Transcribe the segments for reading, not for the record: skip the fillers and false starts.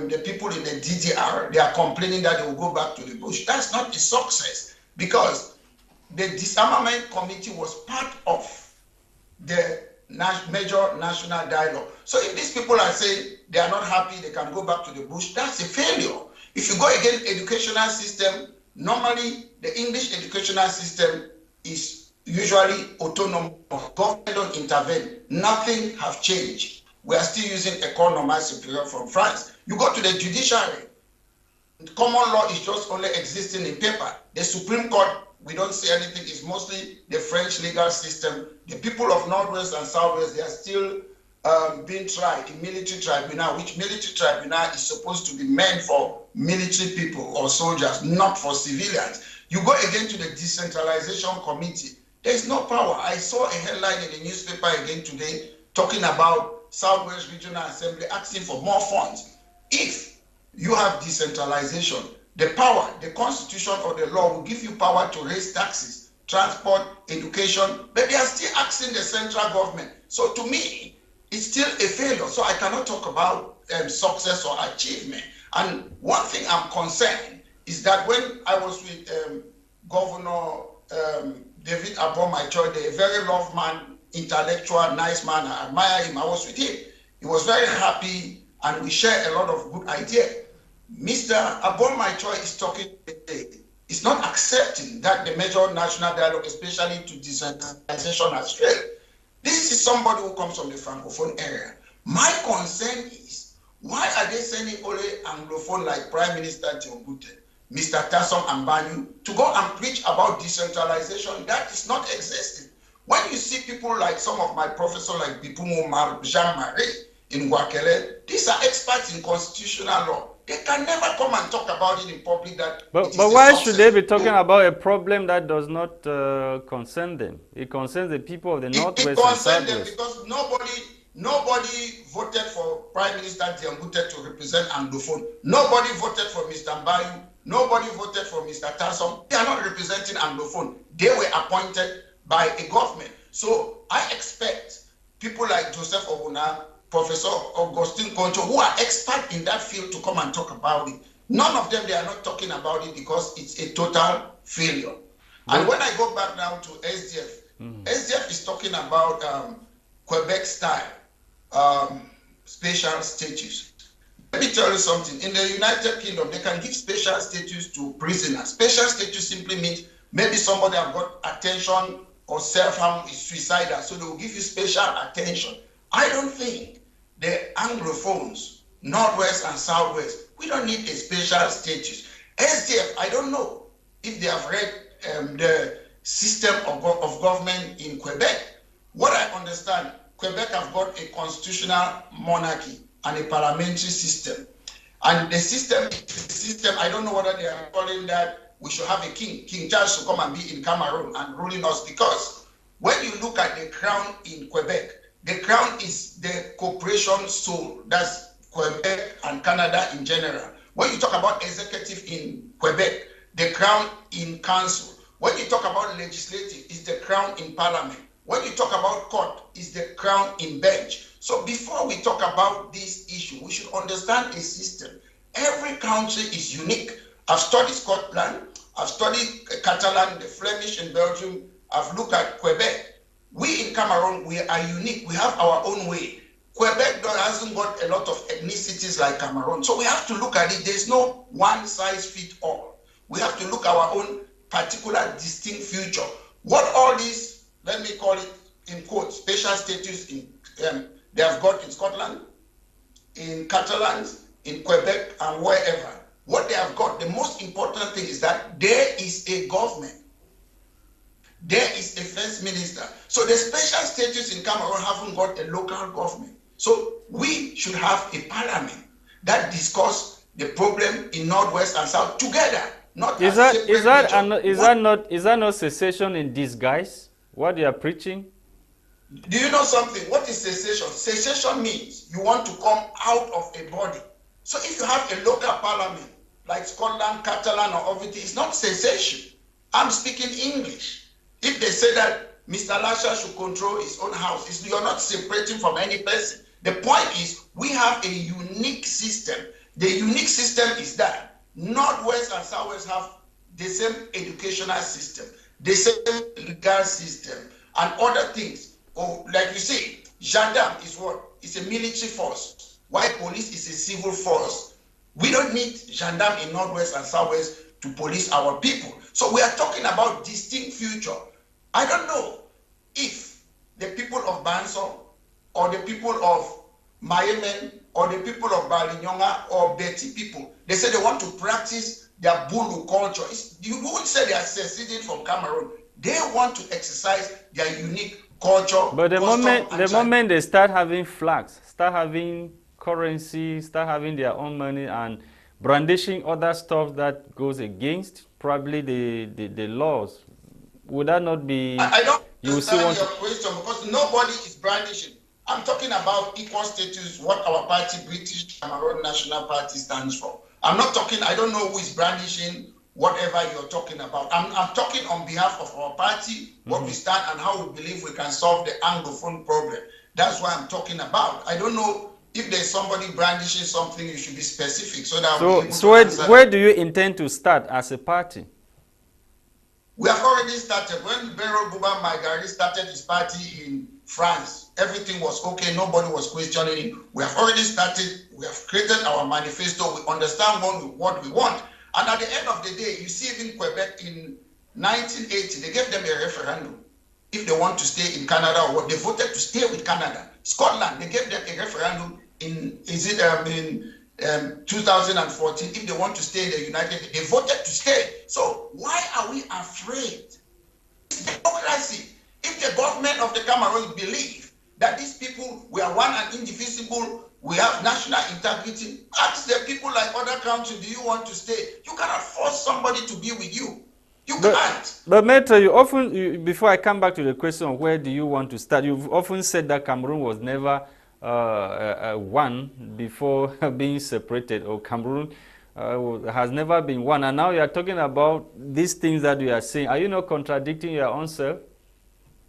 the people in the DDR, they are complaining that they will go back to the bush. That's not a success, because the disarmament committee was part of the major national dialogue. So if these people are saying they are not happy, they can go back to the bush, that's a failure. If you go against educational system, normally the English educational system is usually autonomous. Government don't intervene. Nothing have changed. We are still using école normale supérieure from France. You go to the judiciary, common law is just only existing in paper. The Supreme Court, we don't say anything. It's mostly the French legal system. The people of Northwest and Southwest, they are still being tried in military tribunal, which military tribunal is supposed to be meant for military people or soldiers, not for civilians. You go again to the decentralization committee. There's no power. I saw a headline in the newspaper again today talking about Southwest Regional Assembly asking for more funds. If you have decentralization, the power, the constitution or the law will give you power to raise taxes, transport, education, but they are still asking the central government. So to me, it's still a failure. So I cannot talk about success or achievement. And one thing I'm concerned is that when I was with Governor David Maitre, a very loved man, intellectual, nice man, I admire him. I was with him. He was very happy and we share a lot of good ideas. Mr. Maitre is talking today. It's not accepting that the major national dialogue, especially to decentralization, has failed. This is somebody who comes from the Francophone area. My concern is, why are they sending only Anglophone like Prime Minister Tiongute, Mr. Tassom Ambanyu, to go and preach about decentralization? That is not existing. When you see people like some of my professors like Bipumo Jean-Marie in Wakele, these are experts in constitutional law. They can never come and talk about it in public. But why should they be talking about a problem that does not concern them? It concerns the people of the Northwest and Southwest. It concerns them because nobody voted for Prime Minister Tiongute to represent Anglophone. Nobody voted for Mr. Mbayu. Nobody voted for Mr. Tassom. They are not representing Anglophone. They were appointed by a government. So I expect people like Joseph Obuna, Professor Augustine Concho, who are experts in that field, to come and talk about it. None of them, they are not talking about it because it's a total failure. And when I go back now to SDF, SDF is talking about Quebec style special status. Let me tell you something. In the United Kingdom, they can give special status to prisoners. Special status simply means maybe somebody have got attention or self-harm, is suicidal, so they will give you special attention. I don't think the Anglophones, Northwest and Southwest, we don't need a special status. SDF, I don't know if they have read the system of government in Quebec. What I understand, Quebec have got a constitutional monarchy and a parliamentary system. And the system, I don't know whether they are calling that we should have a king. King Charles should come and be in Cameroon and ruling us, because when you look at the crown in Quebec, the crown is the corporation soul. That's Quebec and Canada in general. When you talk about executive in Quebec, the crown in council. When you talk about legislative, it's the crown in parliament. When you talk about court, it's the crown in bench. So before we talk about this issue, we should understand a system. Every country is unique. I've studied Scotland, I've studied Catalan, the Flemish in Belgium, I've looked at Quebec. We in Cameroon, we are unique. We have our own way. Quebec hasn't got a lot of ethnicities like Cameroon. So we have to look at it. There's no one size fit all. We have to look at our own particular distinct future. What all these, let me call it in quotes, special status in they have got in Scotland, in Catalan, in Quebec, and wherever. What they have got, the most important thing is that there is a government. There is a first minister. So the special status in Cameroon haven't got a local government. So we should have a parliament that discuss the problem in Northwest and South together. Is that not secession in disguise? What they are preaching? Do you know something? What is secession? Secession means you want to come out of a body. So if you have a local parliament like Scotland, Catalan, or everything, it's not secession. I'm speaking English. If they say that Mr. Lasha should control his own house, you're not separating from any person. The point is, we have a unique system. The unique system is that Northwest and Southwest have the same educational system, the same legal system, and other things. Oh, like you say, gendarme is what? It's a military force, while police is a civil force. We don't need gendarme in Northwest and Southwest to police our people. So we are talking about distinct future. I don't know if the people of Banso or the people of Mayemen or the people of Balinyonga or Beti people, they say they want to practice their Bulu culture. You won't say they are seceding from Cameroon. They want to exercise their unique culture. But the moment they start having flags, start having currency, start having their own money and brandishing other stuff that goes against probably the laws, would that not be... I don't understand your question, because nobody is brandishing. I'm talking about equal status, what our party, British Cameroon National Party, stands for. I'm not talking, I don't know who is brandishing whatever you're talking about. I'm talking on behalf of our party, what we stand and how we believe we can solve the Anglophone problem. That's what I'm talking about. I don't know if there's somebody brandishing something, you should be specific so that So where do you intend to start as a party? We have already started. When Bero Buba Maigari started his party in France, everything was okay. Nobody was questioning it. We have already started. We have created our manifesto. We understand what we want. And at the end of the day, you see even Quebec in 1980, they gave them a referendum. If they want to stay in Canada or what, they voted to stay with Canada. Scotland, they gave them a referendum in 2014, if they want to stay in the United States, they voted to stay. So why are we afraid? It's democracy. If the government of the Cameroon believe that these people, we are one and indivisible, we have national integrity, ask the people like other countries, do you want to stay? You cannot force somebody to be with you. You can't. But Maitre, you often, before I come back to the question of where do you want to start, you've often said that Cameroon was never one before being separated, or Cameroon has never been one, and now you are talking about these things that you are saying. Are you not contradicting your own self?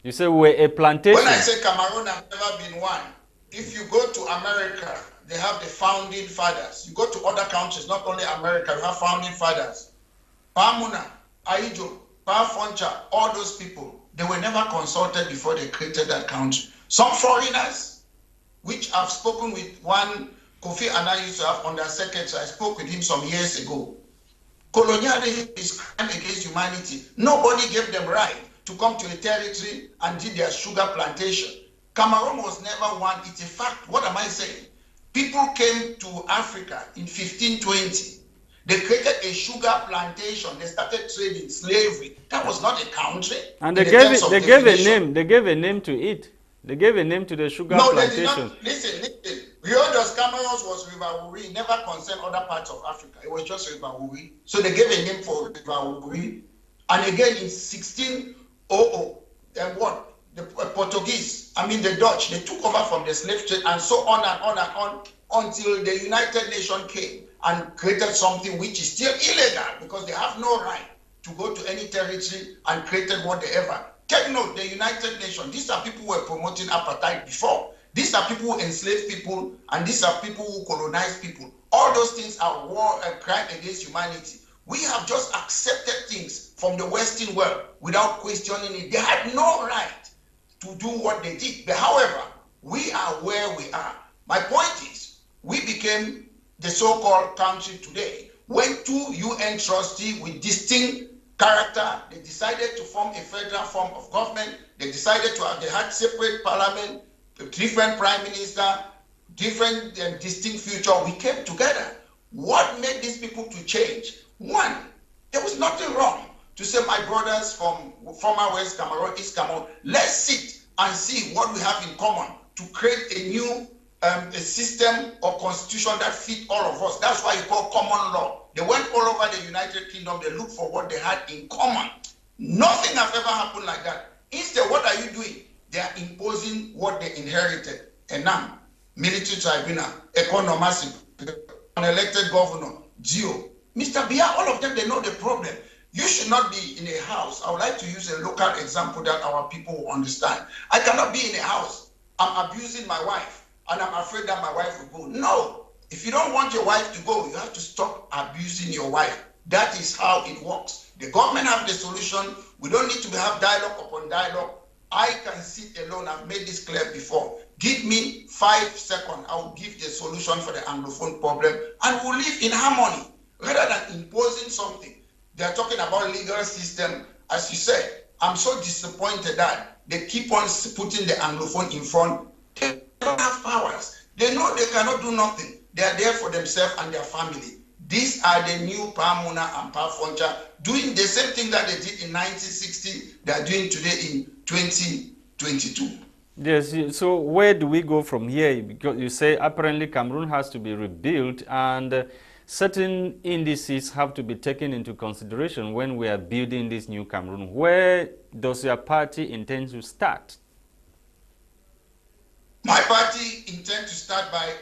You say we're a plantation. When I say Cameroon has never been one, if you go to America, they have the founding fathers. You go to other countries, not only America, you have founding fathers. Pamuna, Aijo, Pafoncha, all those people, they were never consulted before they created that country. Some foreigners, which I've spoken with one, Kofi Annan used to have under secretary, I spoke with him some years ago. Colonialism is crime against humanity. Nobody gave them right to come to a territory and did their sugar plantation. Cameroon was never one, it's a fact. What am I saying? People came to Africa in 1520. They created a sugar plantation. They started trading slavery. That was not a country. And they gave a name. They gave a name to it. They gave a name to the sugar plantation. They did not. Listen. Rio dos Cameroons was River Uri, never concerned other parts of Africa. It was just River Uri. So they gave a name for River Uri. And again in 1600, and what? The Portuguese, the Dutch, they took over from the slave trade and so on and on and on until the United Nations came and created something which is still illegal because they have no right to go to any territory and created whatever. Take note, the United Nations, these are people who were promoting apartheid before. These are people who enslave people, and these are people who colonize people. All those things are war and crime against humanity. We have just accepted things from the Western world without questioning it. They had no right to do what they did. But however, we are where we are. My point is, we became the so-called country today when two UN trustees with distinct character, they decided to form a federal form of government. They decided to have, they had separate parliament, different prime minister, different and distinct future. We came together. What made these people to change? One, there was nothing wrong to say, my brothers from former West Cameroon, East Cameroon, let's sit and see what we have in common to create a new a system or constitution that fit all of us. That's why you call common law. They went all over the United Kingdom. They looked for what they had in common. Nothing has ever happened like that. Instead, what are you doing? They are imposing what they inherited. Enam, military tribunal, economacy, unelected governor, Geo. Mr. Bia, all of them, they know the problem. You should not be in a house. I would like to use a local example that our people will understand. I cannot be in a house. I'm abusing my wife, and I'm afraid that my wife will go. No. If you don't want your wife to go, you have to stop abusing your wife. That is how it works. The government have the solution. We don't need to have dialogue upon dialogue. I can sit alone. I've made this clear before. Give me 5 seconds. I will give the solution for the Anglophone problem, and we'll live in harmony rather than imposing something. They are talking about legal system. As you said, I'm so disappointed that they keep on putting the Anglophone in front. They don't have powers. They know they cannot do nothing. They are there for themselves and their family. These are the new Pamuna and Pafoncha doing the same thing that they did in 1960, they are doing today in 2022. Yes, so where do we go from here? Because you say apparently Cameroon has to be rebuilt, and certain indices have to be taken into consideration when we are building this new Cameroon. Where does your party intend to start? My party intends to start by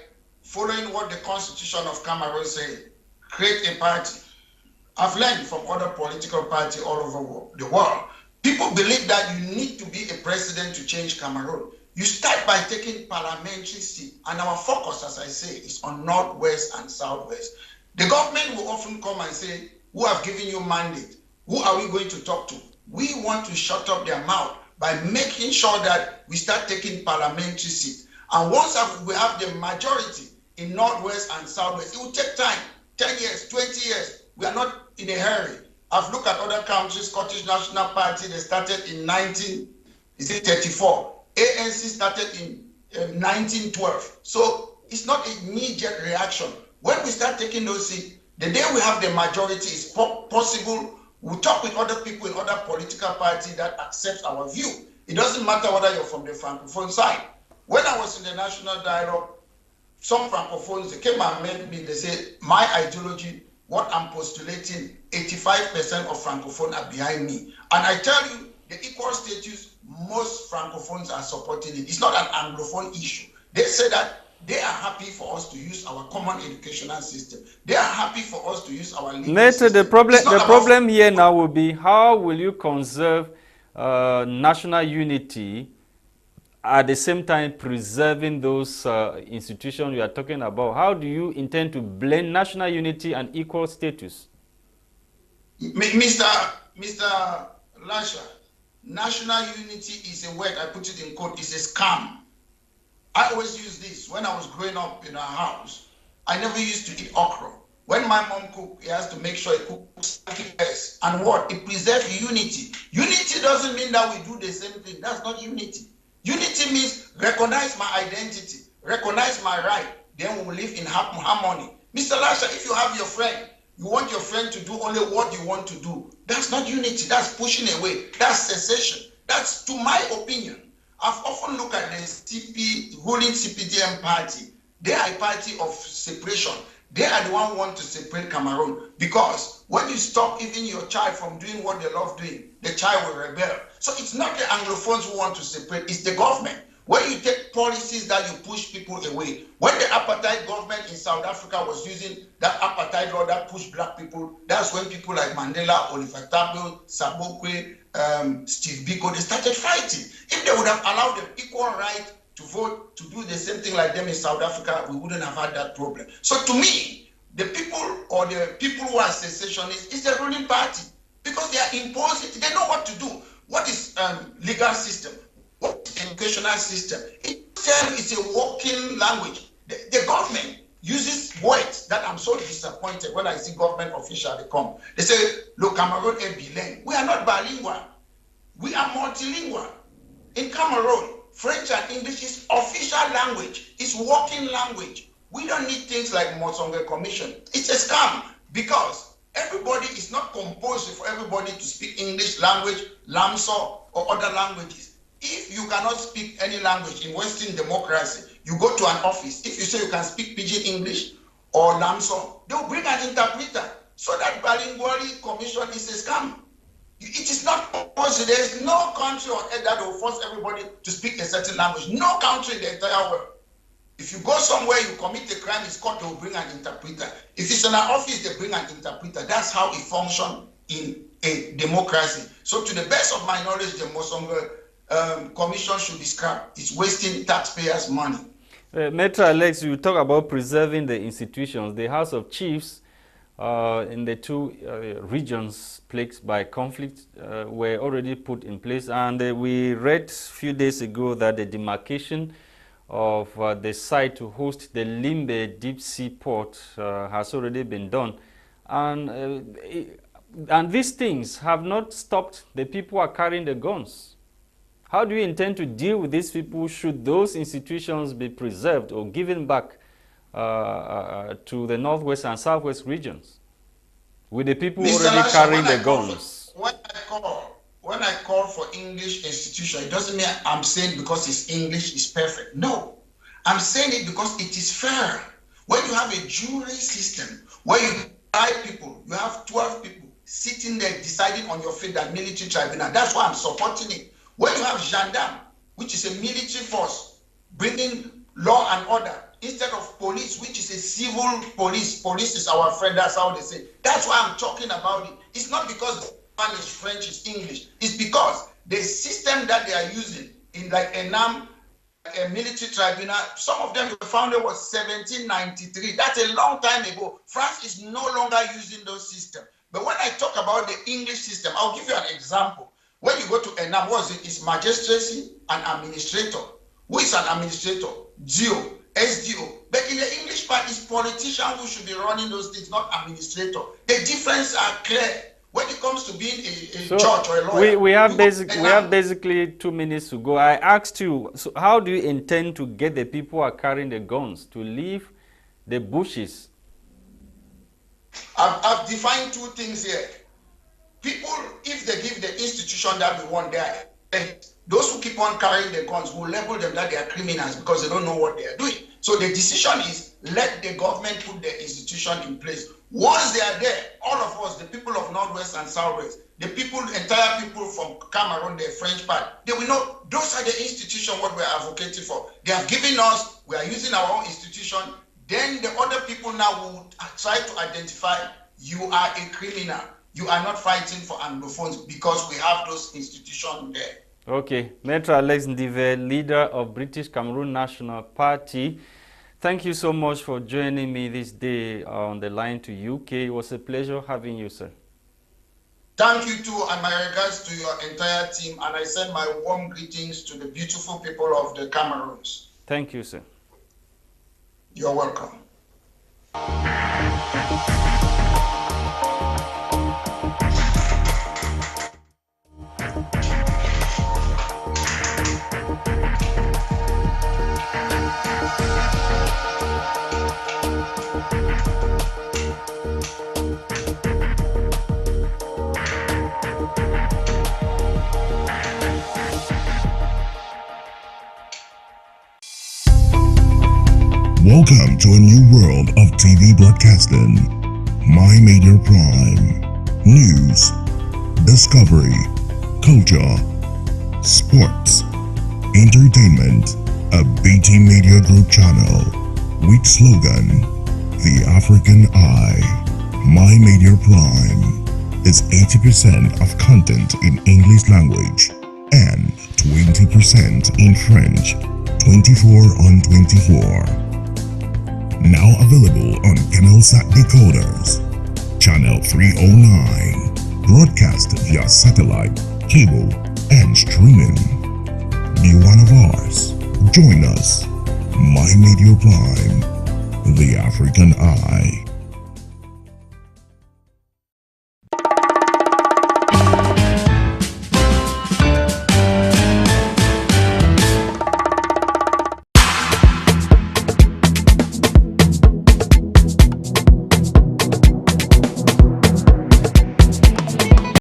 following what the Constitution of Cameroon says. Create a party. I've learned from other political parties all over the world. People believe that you need to be a president to change Cameroon. You start by taking parliamentary seat, and our focus, as I say, is on Northwest and Southwest. The government will often come and say, who have given you mandate? Who are we going to talk to? We want to shut up their mouth by making sure that we start taking parliamentary seat. And once we have the majority in Northwest and Southwest, it will take time, 10 years, 20 years. We are not in a hurry. I've looked at other countries. Scottish National Party, they started in 1934. ANC started in 1912. So it's not an immediate reaction. When we start taking those seats, the day we have the majority, is possible. We'll talk with other people in other political parties that accept our view. It doesn't matter whether you're from the Francophone side. When I was in the national dialogue, some Francophones, they came and met me. They said, my ideology, what I'm postulating, 85% of Francophones are behind me. And I tell you, the equal status, most Francophones are supporting it. It's not an Anglophone issue. They say that they are happy for us to use our common educational system. They are happy for us to use our legal Maitre, system. the problem here now will be, how will you conserve national unity at the same time preserving those institutions you are talking about? How do you intend to blend national unity and equal status? Mr. Lasha, national unity is a word, I put it in quote, is a scam. I always use this. When I was growing up in our house, I never used to eat okra. When my mom cooks, he has to make sure he cooks best. And what? It preserves unity. Unity doesn't mean that we do the same thing. That's not unity. Unity means recognize my identity, recognize my right, then we will live in harmony. Mr. Lasha, if you have your friend, you want your friend to do only what you want to do, that's not unity, that's pushing away, that's secession. That's, to my opinion. I've often looked at the ruling CPDM party. They are a party of separation. They are the one who want to separate Cameroon, because when you stop even your child from doing what they love doing, the child will rebel. So it's not the Anglophones who want to separate, it's the government. When you take policies that you push people away, when the apartheid government in South Africa was using that apartheid law that pushed black people, that's when people like Mandela, Oliver Tambo, Sabokwe, Steve Biko, they started fighting. If they would have allowed them equal right to vote, to do the same thing like them in South Africa, we wouldn't have had that problem. So to me, the people or the people who are secessionists is the ruling party, because they are imposing, they know what to do. What is legal system? What is educational system? It's a working language. The government uses words that I'm so disappointed when I see government officials, they come. They say, look, Cameroon is bilingual. We are not bilingual. We are multilingual. In Cameroon, French and English is official language. It's working language. We don't need things like Mosonga Commission. It's a scam, because everybody is not composed for everybody to speak English language, Lamso, or other languages. If you cannot speak any language in Western democracy, you go to an office. If you say you can speak Pidgin English or Lamso, they will bring an interpreter. So that bilingual commission is a scam. It is not compulsory. There is no country on earth that will force everybody to speak a certain language. No country in the entire world. If you go somewhere, you commit a crime, it's court, they will bring an interpreter. If it's in an office, they bring an interpreter. That's how it functions in a democracy. So to the best of my knowledge, the Mosonga Commission should be scrapped. It's wasting taxpayers' money. Maitre Alex, you talk about preserving the institutions. The House of Chiefs in the two regions plagued by conflict were already put in place, and we read a few days ago that the demarcation of the site to host the Limbe deep sea port has already been done, and these things have not stopped the people who are carrying the guns. How do you intend to deal with these people should those institutions be preserved or given back to the northwest and southwest regions with the people Mr. already Lasha, carrying the guns? When I call for English institution, it doesn't mean I'm saying because it's English is perfect. No, I'm saying it because it is fair. When you have a jury system where you have 5 people, you have 12 people sitting there deciding on your fate and military tribunal, that's why I'm supporting it. When you have gendarme, which is a military force, bringing law and order, instead of police, which is a civil police. Police is our friend, that's how they say. That's why I'm talking about it. It's not because Spanish, French is English. It's because the system that they are using in like ENAM, a military tribunal, some of them were founded was 1793. That's a long time ago. France is no longer using those systems. But when I talk about the English system, I'll give you an example. When you go to ENAM, what is it? It's magistracy and administrator. Who is an administrator? GO, SDO. But in the English part, it's politicians who should be running those things, not administrator. The difference are clear. When it comes to being a judge or a lawyer, we have basically 2 minutes to go. I asked you, so how do you intend to get the people who are carrying the guns to leave the bushes? I've defined 2 things here. People, if they give the institution that we want there, those who keep on carrying the guns will label them that they are criminals because they don't know what they are doing. So the decision is let the government put the institution in place. Once they are there, all of us, the people of Northwest and Southwest, the people, entire people from Cameroon, the French part, they will know those are the institutions what we are advocating for. They have given us, we are using our own institution. Then the other people now will try to identify you are a criminal. You are not fighting for Anglophones because we have those institutions there. Okay, Maitre Alex Ndive, leader of British Cameroon National Party. Thank you so much for joining me this day on the line to UK. It was a pleasure having you, sir. Thank you too, and my regards to your entire team, and I send my warm greetings to the beautiful people of the Cameroons. Thank you, sir. You're welcome. Welcome to a new world of TV broadcasting. My Media Prime. News, discovery, culture, sports, entertainment. A BT Media Group channel with slogan, The African Eye. My Media Prime is 80% of content in English language and 20% in French. 24/24. Now available on Canalsat decoders, channel 309, broadcast via satellite, cable, and streaming. Be one of ours. Join us. My Media Prime, the African Eye.